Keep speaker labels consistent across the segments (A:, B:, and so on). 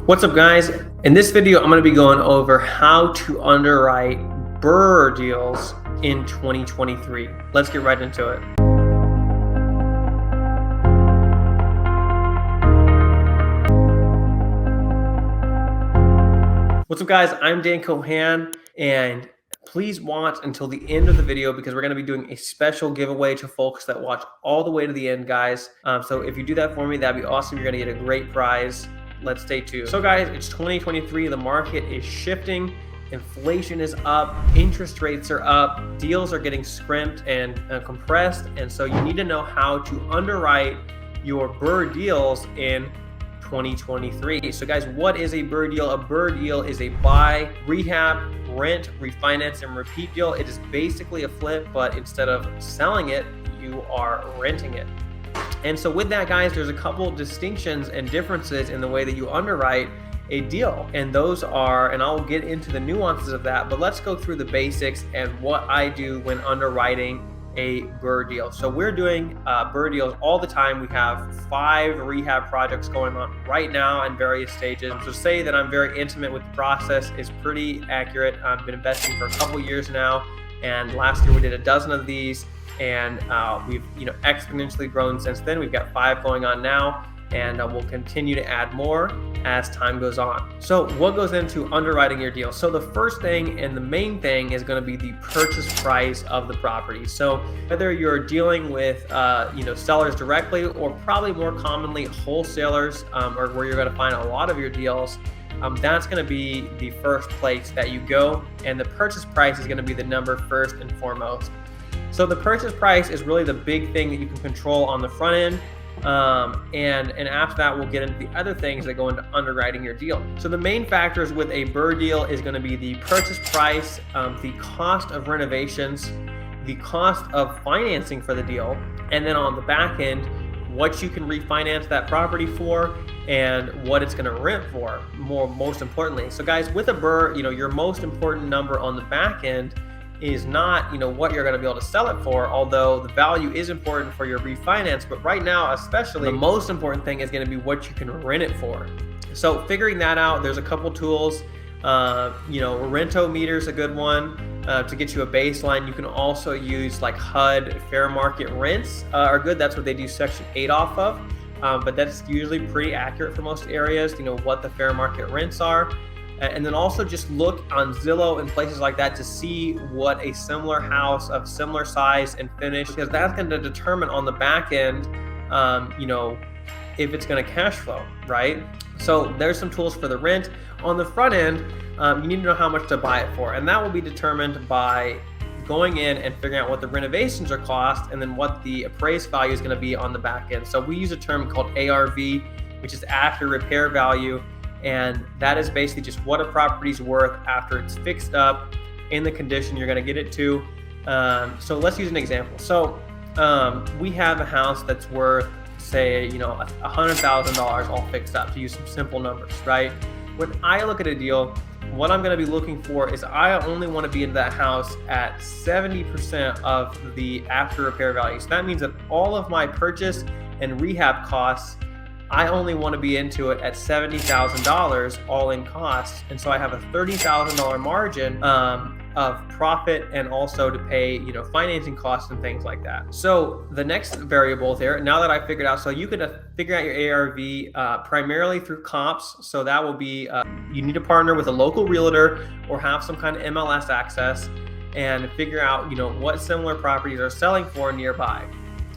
A: What's up, guys? In this video, I'm going to be going over how to underwrite BRRRR deals in 2023. Let's get right into it. What's up, guys? I'm Dan Kohan, and please watch until the end of the video because we're going to be doing a special giveaway to folks that watch all the way to the end, guys. So if you do that for me, that'd be awesome. You're going to get a great prize. Let's stay tuned. So guys, it's 2023. The market is shifting. Inflation is up. Interest rates are up. Deals are getting scrimped and compressed. And so you need to know how to underwrite your BRRRR deals in 2023. So guys, what is a BRRRR deal? A BRRRR deal is a buy, rehab, rent, refinance, and repeat deal. It is basically a flip, but instead of selling it, you are renting it. And so with that, guys, there's a couple distinctions and differences in the way that you underwrite a deal. And those are, and I'll get into the nuances of that, but let's go through the basics and what I do when underwriting a BRRRR deal. So we're doing BRRRR deals all the time. We have 5 rehab projects going on right now in various stages. So say that I'm very intimate with the process is pretty accurate. I've been investing for a couple years now, and last year we did a dozen of these. And we've exponentially grown since then. We've got 5 going on now, and we'll continue to add more as time goes on. So what goes into underwriting your deal? So the first thing and the main thing is going to be the purchase price of the property. So whether you're dealing with sellers directly, or probably more commonly wholesalers, or where you're going to find a lot of your deals, that's going to be the first place that you go, and the purchase price is going to be the number first and foremost. So the purchase price is really the big thing that you can control on the front end. And after that, we'll get into the other things that go into underwriting your deal. So the main factors with a BRRRR deal is going to be the purchase price, the cost of renovations, the cost of financing for the deal, and then on the back end, what you can refinance that property for and what it's going to rent for, most importantly. So guys, with a BRRRR, your most important number on the back end is not what you're going to be able to sell it for, although the value is important for your refinance. But right now, especially, the most important thing is going to be what you can rent it for. So figuring that out, there's a couple tools. Rentometer is a good one to get you a baseline. You can also use like HUD fair market rents are good. That's what they do Section 8 off of. But that's usually pretty accurate for most areas, what the fair market rents are. And then also just look on Zillow and places like that to see what a similar house of similar size and finish, because that's going to determine on the back end, if it's going to cash flow, right? So there's some tools for the rent. On the front end, you need to know how much to buy it for, and that will be determined by going in and figuring out what the renovations are cost, and then what the appraised value is going to be on the back end. So we use a term called ARV, which is after repair value. And that is basically just what a property's worth after it's fixed up in the condition you're going to get it to. So let's use an example. So we have a house that's worth, say, $100,000 all fixed up, to use some simple numbers, right? When I look at a deal, what I'm going to be looking for is I only want to be in that house at 70% of the after repair value. So that means that all of my purchase and rehab costs, I only want to be into it at $70,000 all in costs. And so I have a $30,000 margin of profit, and also to pay, financing costs and things like that. So the next variable there, now that I figured out, so you could figure out your ARV primarily through comps. So that will be, you need to partner with a local realtor or have some kind of MLS access and figure out, what similar properties are selling for nearby.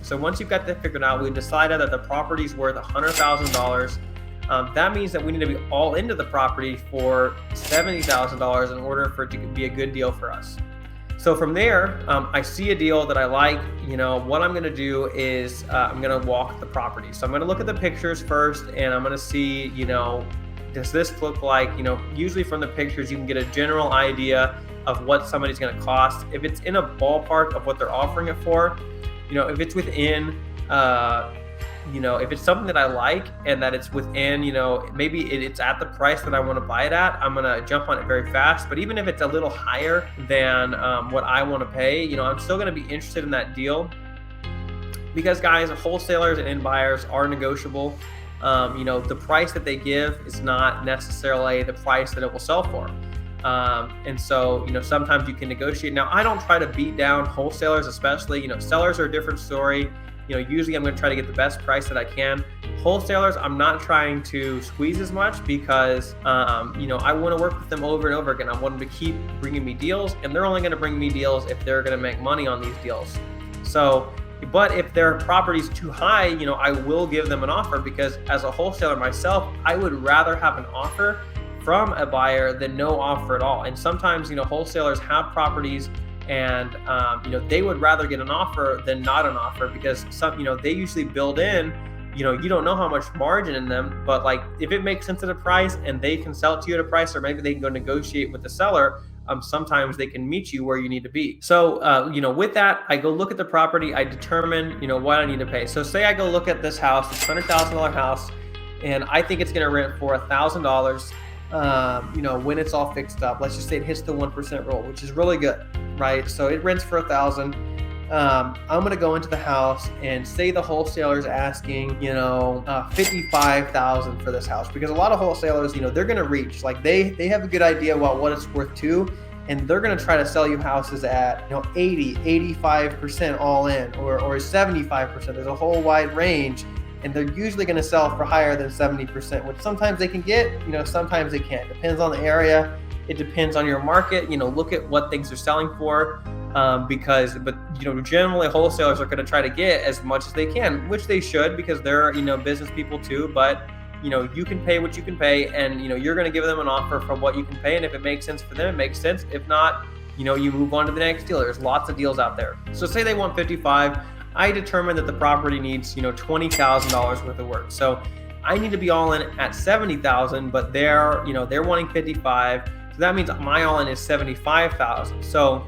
A: So once you've got that figured out, we decided that the property's worth $100,000. That means that we need to be all into the property for $70,000 in order for it to be a good deal for us. So from there, I see a deal that I like. What I'm going to do is I'm going to walk the property. So I'm going to look at the pictures first, and I'm going to see, does this look like, usually from the pictures, you can get a general idea of what somebody's going to cost. If it's in a ballpark of what they're offering it for, if it's within, if it's something that I like and that it's within, maybe it's at the price that I want to buy it at, I'm going to jump on it very fast. But even if it's a little higher than what I want to pay, I'm still going to be interested in that deal, because guys, wholesalers and end buyers are negotiable. the price that they give is not necessarily the price that it will sell for. And so, sometimes you can negotiate. Now, I don't try to beat down wholesalers, especially, sellers are a different story. Usually I'm going to try to get the best price that I can. Wholesalers, I'm not trying to squeeze as much because, I want to work with them over and over again. I want them to keep bringing me deals, and they're only going to bring me deals if they're going to make money on these deals. So, but if their property's too high, I will give them an offer, because as a wholesaler myself, I would rather have an offer from a buyer than no offer at all. And sometimes, wholesalers have properties and, they would rather get an offer than not an offer, because they usually build in, you don't know how much margin in them, but like if it makes sense at a price and they can sell it to you at a price, or maybe they can go negotiate with the seller, sometimes they can meet you where you need to be. So, with that, I go look at the property, I determine, what I need to pay. So say I go look at this house, it's $100,000 house, and I think it's going to rent for $1,000, when it's all fixed up. Let's just say it hits the 1% rule, which is really good, right? So it rents for $1,000. I'm going to go into the house and say the wholesaler's asking, $55,000 for this house, because a lot of wholesalers, they're going to reach, like they have a good idea about what it's worth too. And they're going to try to sell you houses at, 80, 85% all in, or 75%. There's a whole wide range. And they're usually going to sell for higher than 70%, which sometimes they can get, sometimes they can't. Depends on the area. It depends on your market. Look at what things are selling for, generally wholesalers are going to try to get as much as they can, which they should, because they're, business people too. But, you can pay what you can pay, and, you're going to give them an offer for what you can pay. And if it makes sense for them, it makes sense. If not, you move on to the next deal. There's lots of deals out there. So say they want 55. I determine that the property needs, $20,000 worth of work. So I need to be all in at 70,000, but they're wanting 55. So that means my all in is 75,000. So,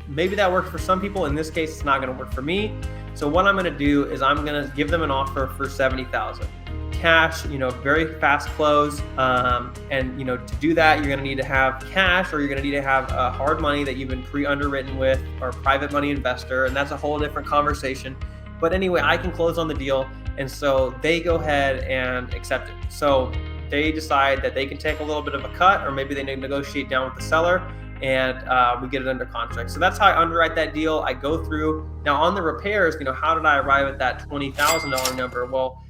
A: maybe that works for some people. In this case, it's not going to work for me. So what I'm going to do is I'm going to give them an offer for 70,000. Cash, very fast close. And to do that, you're going to need to have cash, or you're going to need to have hard money that you've been pre-underwritten with, or private money investor. And that's a whole different conversation. But anyway, I can close on the deal. And so they go ahead and accept it. So they decide that they can take a little bit of a cut, or maybe they negotiate down with the seller, and we get it under contract. So that's how I underwrite that deal. I go through. Now on the repairs, how did I arrive at that $20,000 number? Well,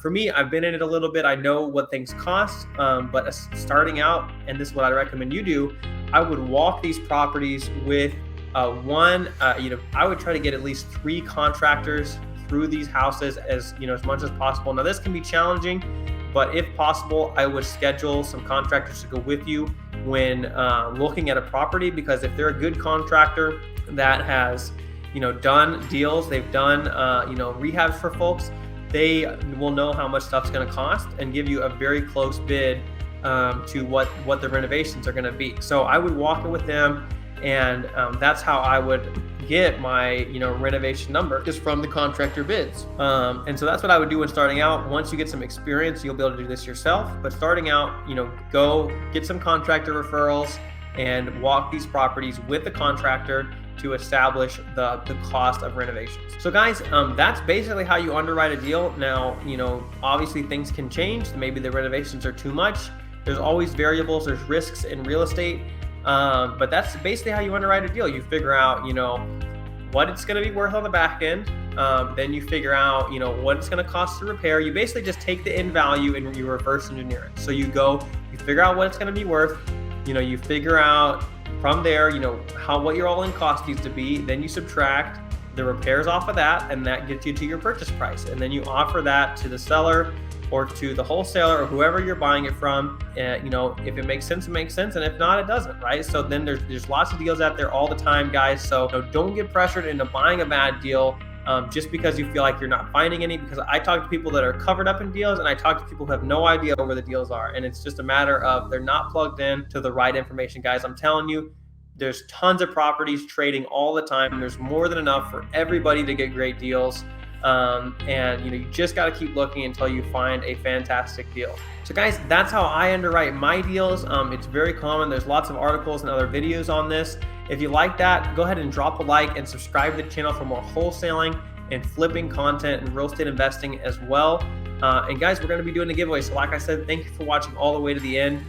A: for me, I've been in it a little bit. I know what things cost, but starting out, and this is what I recommend you do, I would walk these properties with I would try to get at least 3 contractors through these houses as much as possible. Now this can be challenging, but if possible, I would schedule some contractors to go with you when looking at a property, because if they're a good contractor that has done deals, they've done rehabs for folks, they will know how much stuff's going to cost and give you a very close bid to what the renovations are going to be. So I would walk it with them, and that's how I would get my renovation number, just from the contractor bids. And so that's what I would do when starting out. Once you get some experience, you'll be able to do this yourself. But starting out, go get some contractor referrals and walk these properties with the contractor to establish the cost of renovations. So guys, that's basically how you underwrite a deal. Now, obviously things can change. Maybe the renovations are too much. There's always variables, there's risks in real estate. But that's basically how you underwrite a deal. You figure out, what it's going to be worth on the back end. Then you figure out, what it's going to cost to repair. You basically just take the end value and you reverse engineer it. So you figure out what it's going to be worth. You figure out from there, what your all-in cost needs to be. Then you subtract the repairs off of that, and that gets you to your purchase price. And then you offer that to the seller or to the wholesaler or whoever you're buying it from. If it makes sense, it makes sense. And if not, it doesn't, right? So then there's lots of deals out there all the time, guys. So don't get pressured into buying a bad deal just because you feel like you're not finding any, because I talk to people that are covered up in deals, and I talk to people who have no idea where the deals are. And it's just a matter of they're not plugged in to the right information, guys. I'm telling you, there's tons of properties trading all the time. There's more than enough for everybody to get great deals. And you just got to keep looking until you find a fantastic deal. So guys, that's how I underwrite my deals. It's very common. There's lots of articles and other videos on this. If you like that, go ahead and drop a like and subscribe to the channel for more wholesaling and flipping content and real estate investing as well. And guys, we're going to be doing a giveaway. So like I said, thank you for watching all the way to the end.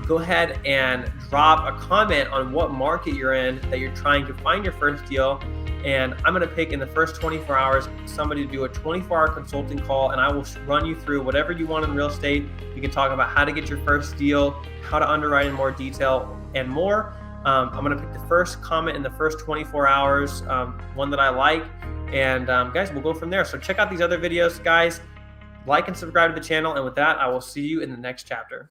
A: Go ahead and drop a comment on what market you're in that you're trying to find your first deal. And I'm going to pick in the first 24 hours somebody to do a 24-hour consulting call, and I will run you through whatever you want in real estate. We can talk about how to get your first deal, how to underwrite in more detail, and more. I'm going to pick the first comment in the first 24 hours, one that I like, and guys, we'll go from there. So check out these other videos, guys. Like and subscribe to the channel, and with that, I will see you in the next chapter.